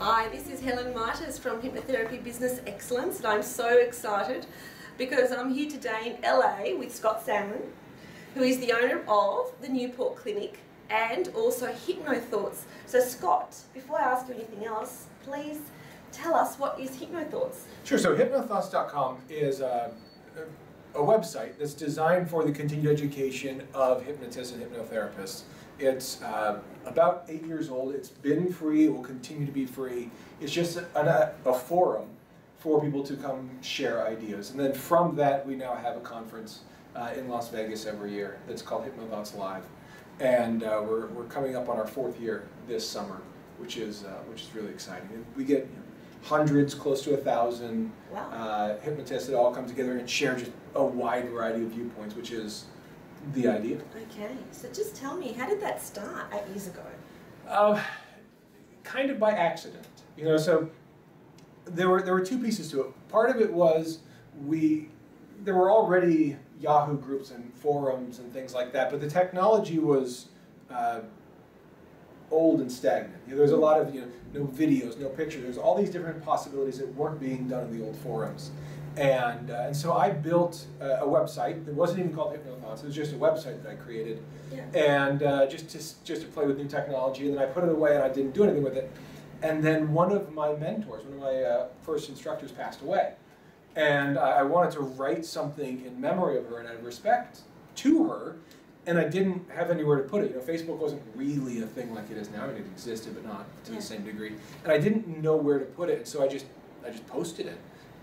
Hi, this is Helen Martyrs from Hypnotherapy Business Excellence, and I'm so excited because I'm here today in LA with Scott Sandland, who is the owner of the Newport Clinic and also Hypnothoughts. So Scott, before I ask you anything else, please tell us, what is Hypnothoughts? Sure, so hypnothoughts.com is a website that's designed for the continued education of hypnotists and hypnotherapists. It's about 8 years old. It's been free. It will continue to be free. It's just a forum for people to come share ideas. And then from that, we now have a conference in Las Vegas every year that's called Hypnothoughts Live. And we're coming up on our 4th year this summer, which is really exciting. And we get hundreds, close to 1,000 hypnotists that all come together and share just a wide variety of viewpoints, which is the idea. Okay, so just tell me, how did that start 8 years ago? Kind of by accident, you know. So there were two pieces to it. Part of it was there were already Yahoo groups and forums and things like that, but the technology was old and stagnant. You know, there's a lot of no videos, no pictures. There's all these different possibilities that weren't being done in the old forums. And so I built a website that wasn't even called Hypnothoughts. It was just a website that I created, and just to play with new technology. And then I put it away, and I didn't do anything with it. And then one of my mentors, one of my first instructors, passed away, and I wanted to write something in memory of her and out of respect to her. And I didn't have anywhere to put it. You know, Facebook wasn't really a thing like it is now. I mean, it existed, but not to the same degree. And I didn't know where to put it, and so I just posted it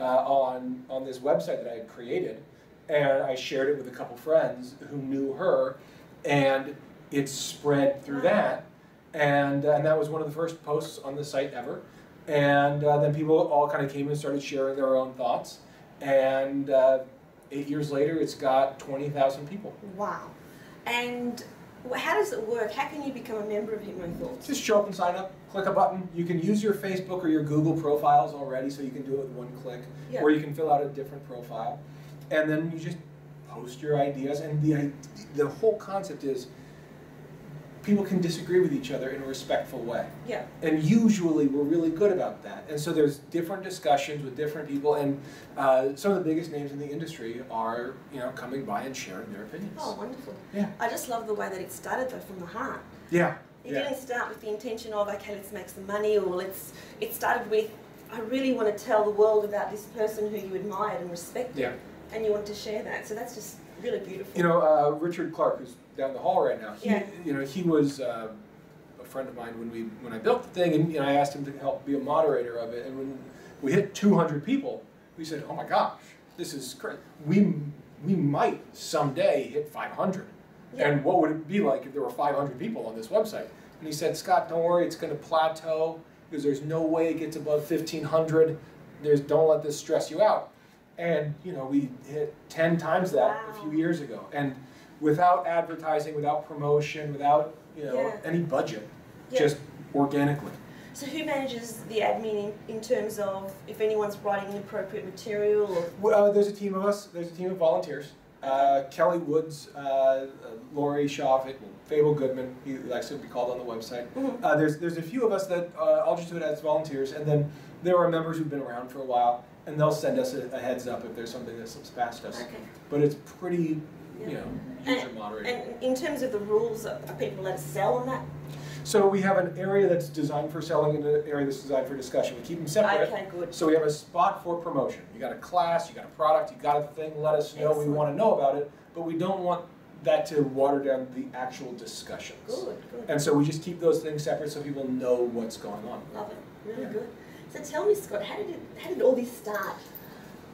on this website that I had created, and I shared it with a couple friends who knew her, and it spread through that, and that was one of the first posts on the site ever. And then people all kind of came and started sharing their own thoughts, and 8 years later, it's got 20,000 people. Wow. And how does it work? How can you become a member of Hypnothoughts? Just show up and sign up, click a button. You can use your Facebook or your Google profiles already, so you can do it with one click, or you can fill out a different profile. And then you just post your ideas, and the whole concept is people can disagree with each other in a respectful way. Yeah. And usually we're really good about that. And so there's different discussions with different people, and some of the biggest names in the industry are coming by and sharing their opinions. Oh, wonderful. Yeah. I just love the way that it started though, from the heart. Yeah. It didn't start with the intention of, okay, let's make some money, or it started with, I really want to tell the world about this person who you admired and respected. Yeah. And you want to share that. So that's just really beautiful. You know, Richard Clark, who's down the hall right now, he was a friend of mine when I built the thing, and I asked him to help be a moderator of it. And when we hit 200 people, we said, "Oh my gosh, this is crazy. We might someday hit 500. And what would it be like if there were 500 people on this website?" And he said, "Scott, don't worry, it's going to plateau because there's no way it gets above 1,500. Don't let this stress you out." And we hit 10 times that a few years ago, and without advertising, without promotion, without any budget, just organically. So who manages the admin in terms of if anyone's writing inappropriate material? Or? Well, there's a team of us. There's a team of volunteers. Kelly Woods, Lori Shaw, Fable Goodman, he likes to be called on the website. There's a few of us that I'll just do it as volunteers, and then there are members who've been around for a while, and they'll send us a heads up if there's something that slips past us. Okay. But it's pretty, user moderated. And in terms of the rules, are people allowed to sell on that? So we have an area that's designed for selling and an area that's designed for discussion. We keep them separate. Okay, good. So we have a spot for promotion. You got a class, you got a product, you got a thing, let us know. We want to know about it, but we don't want that to water down the actual discussions. Good, good. And so we just keep those things separate so people know what's going on. Love it. Really good. So tell me, Scott, how did all this start?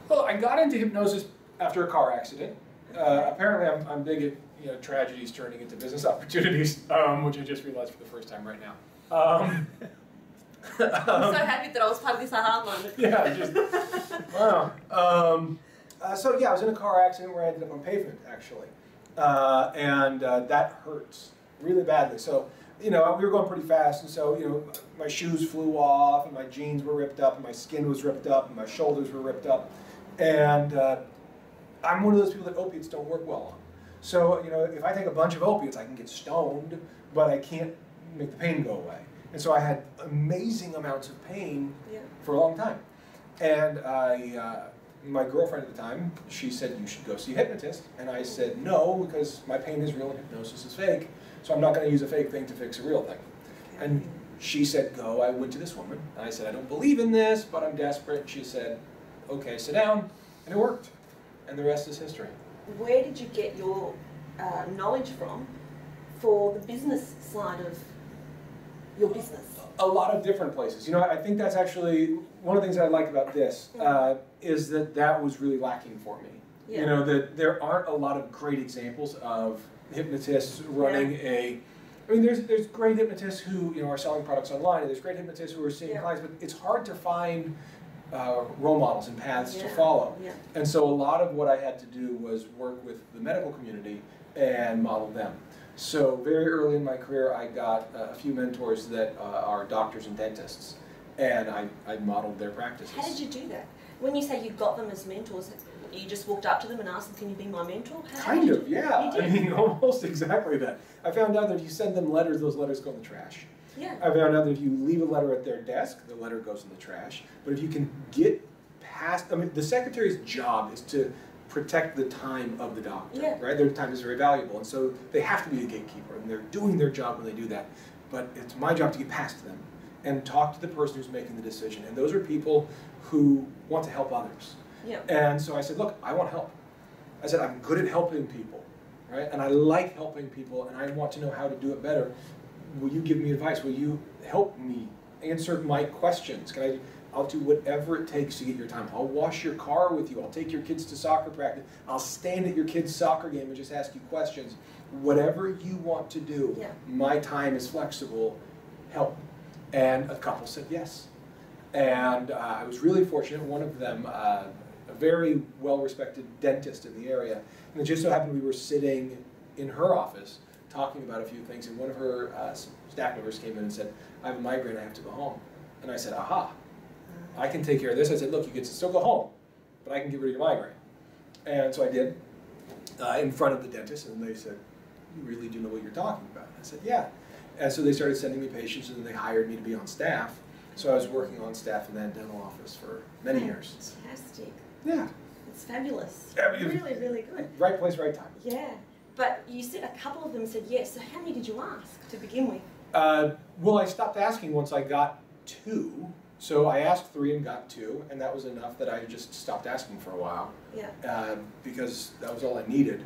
Well, I got into hypnosis after a car accident. Apparently I'm big at tragedies turning into business opportunities, which I just realized for the first time right now. I'm so happy that I was part of this aha moment. Yeah, just, wow. So yeah, I was in a car accident where I ended up on pavement, actually. And that hurts really badly. So, we were going pretty fast, and so, my shoes flew off, and my jeans were ripped up, and my skin was ripped up, and my shoulders were ripped up. And I'm one of those people that opiates don't work well on. So, if I take a bunch of opiates, I can get stoned, but I can't make the pain go away. And so I had amazing amounts of pain for a long time. And my girlfriend at the time, she said, you should go see a hypnotist. And I said, no, because my pain is real and hypnosis is fake. So I'm not going to use a fake thing to fix a real thing. And she said, go. I went to this woman. And I said, I don't believe in this, but I'm desperate. She said, okay, sit down. And it worked. And the rest is history. Where did you get your knowledge from for the business side of your business? A lot of different places. You know, I think that's actually one of the things I like about this is that was really lacking for me. Yeah. You know, that there aren't a lot of great examples of hypnotists running I mean, there's great hypnotists who, you know, are selling products online, and there's great hypnotists who are seeing clients, but it's hard to find role models and paths to follow. Yeah. And so a lot of what I had to do was work with the medical community and model them. So very early in my career, I got a few mentors that are doctors and dentists, and I modeled their practices. How did you do that? When you say you got them as mentors, you just walked up to them and asked them, can you be my mentor? Kind of, yeah. I mean, almost exactly that. I found out that if you send them letters, those letters go in the trash. Yeah. I found out that if you leave a letter at their desk, the letter goes in the trash. But if you can get past, I mean, the secretary's job is to protect the time of the doctor, right? Their time is very valuable, and so they have to be a gatekeeper, and they're doing their job when they do that. But it's my job to get past them and talk to the person who's making the decision. And those are people who want to help others. Yeah. And so I said, look, I want help. I said, I'm good at helping people, right? And I like helping people, and I want to know how to do it better. Will you give me advice? Will you help me answer my questions? I'll do whatever it takes to get your time. I'll wash your car with you. I'll take your kids to soccer practice. I'll stand at your kid's soccer game and just ask you questions. Whatever you want to do, my time is flexible. Help. And a couple said yes. And I was really fortunate. One of them, a very well-respected dentist in the area, and it just so happened we were sitting in her office talking about a few things, and one of her staff members came in and said, I have a migraine, I have to go home. And I said, aha, I can take care of this. I said, look, you can still go home, but I can get rid of your migraine. And so I did, in front of the dentist, and they said, you really do know what you're talking about? I said, yeah. And so they started sending me patients, and then they hired me to be on staff. So I was working on staff in that dental office for many years. Fantastic. Yeah. It's fabulous. Yeah, really, really good. Right place, right time. Yeah. But you said a couple of them said yes, so how many did you ask to begin with? Well, I stopped asking once I got 2. So I asked 3 and got 2, and that was enough that I just stopped asking for a while. Yeah. Because that was all I needed.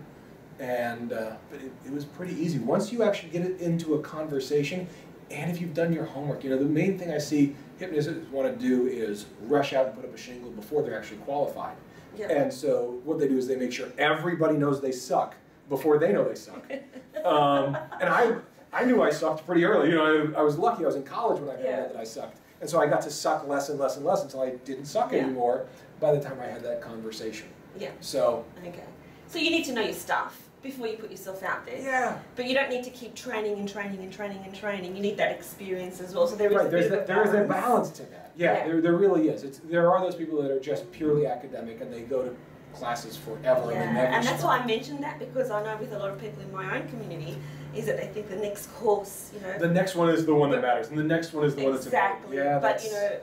And but it was pretty easy. Once you actually get it into a conversation, and if you've done your homework, you know, the main thing I see hypnotists want to do is rush out and put up a shingle before they're actually qualified. Yeah. And so what they do is they make sure everybody knows they suck before they know they suck. And I knew I sucked pretty early. You know, I was lucky. I was in college when I found out that I sucked. And so I got to suck less and less and less until I didn't suck anymore by the time I had that conversation. Yeah. So. Okay. So you need to know your stuff before you put yourself out there. Yeah. But you don't need to keep training and training and training and training. You need that experience as well. So there is a there is a balance to that. Yeah. There really is. There are those people that are just purely academic and they go to classes forever and they never and that's stop. why I mentioned that, because I know with a lot of people in my own community is that they think the next course, you know. The next one is the one that matters, and the next one is the one that's important. Exactly. Yeah, but you know,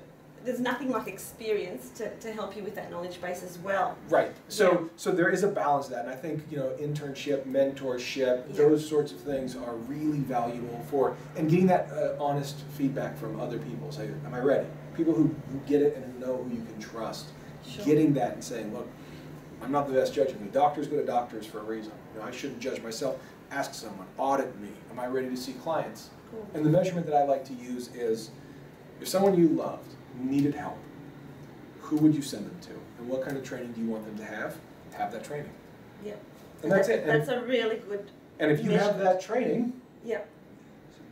there's nothing like experience to help you with that knowledge base as well. Right. So there is a balance to that, and I think, you know, internship, mentorship, those sorts of things are really valuable for, and getting that honest feedback from other people. Say, am I ready? People who get it and who know who you can trust. Sure. Getting that and saying, look, I'm not the best judge of me. Doctors go to doctors for a reason. You know, I shouldn't judge myself. Ask someone, audit me. Am I ready to see clients? Cool. And the measurement that I like to use is, if someone you loved needed help, who would you send them to? And what kind of training do you want them to have? Have that training. Yeah. And that's it. That's a really good And if you have that training,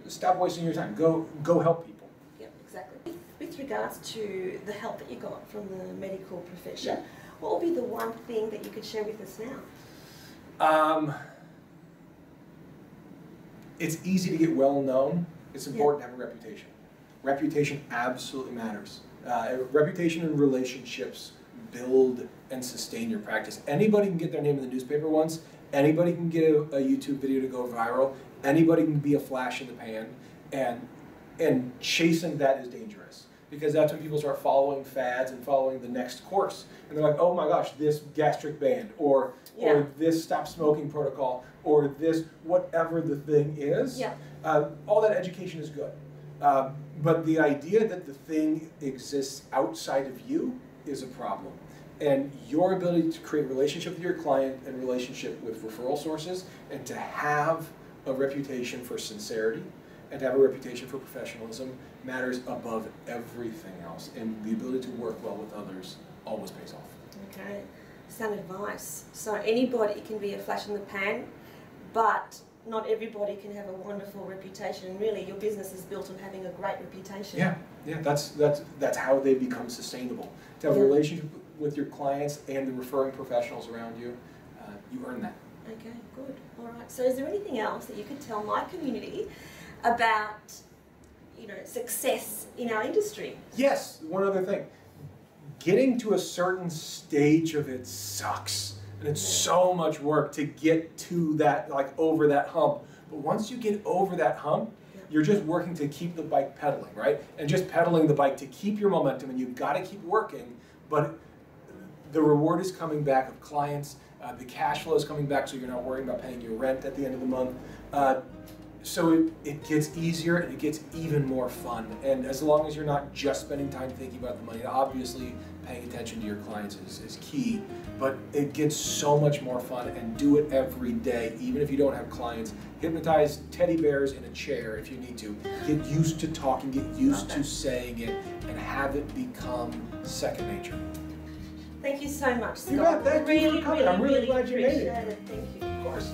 stop wasting your time. Go help people. Yeah, exactly. With regards to the help that you got from the medical profession, what would be the one thing that you could share with us now? It's easy to get well known. It's important to have a reputation. Reputation absolutely matters. Reputation and relationships build and sustain your practice. Anybody can get their name in the newspaper once. Anybody can get a YouTube video to go viral. Anybody can be a flash in the pan. And And chasing that is dangerous, because that's when people start following fads and following the next course. And they're like, oh my gosh, this gastric band, or this stop smoking protocol, or this whatever the thing is. Yeah. All that education is good. But the idea that the thing exists outside of you is a problem. And your ability to create relationship with your client and relationship with referral sources, and to have a reputation for sincerity and to have a reputation for professionalism matters above everything else. And the ability to work well with others always pays off. Okay, sound advice. So anybody can be a flash in the pan, but not everybody can have a wonderful reputation. And really, your business is built on having a great reputation. Yeah, that's how they become sustainable. To have a relationship with your clients and the referring professionals around you, you earn that. Okay, good. All right. So is there anything else that you could tell my community about, success in our industry? Yes, one other thing. Getting to a certain stage of it sucks. And it's so much work to get to that, over that hump. But once you get over that hump, you're just working to keep the bike pedaling, right? And just pedaling the bike to keep your momentum, and you've got to keep working. But the reward is coming back of clients. The cash flow is coming back, so you're not worrying about paying your rent at the end of the month. So it gets easier, and it gets even more fun. And as long as you're not just spending time thinking about the money, obviously paying attention to your clients is key, but it gets so much more fun, and do it every day, even if you don't have clients. Hypnotize teddy bears in a chair if you need to. Get used to talking, get used to saying it, and have it become second nature. Thank you so much, Scott. You bet. Thank you for coming. I'm really glad you made it. Thank you. Of course.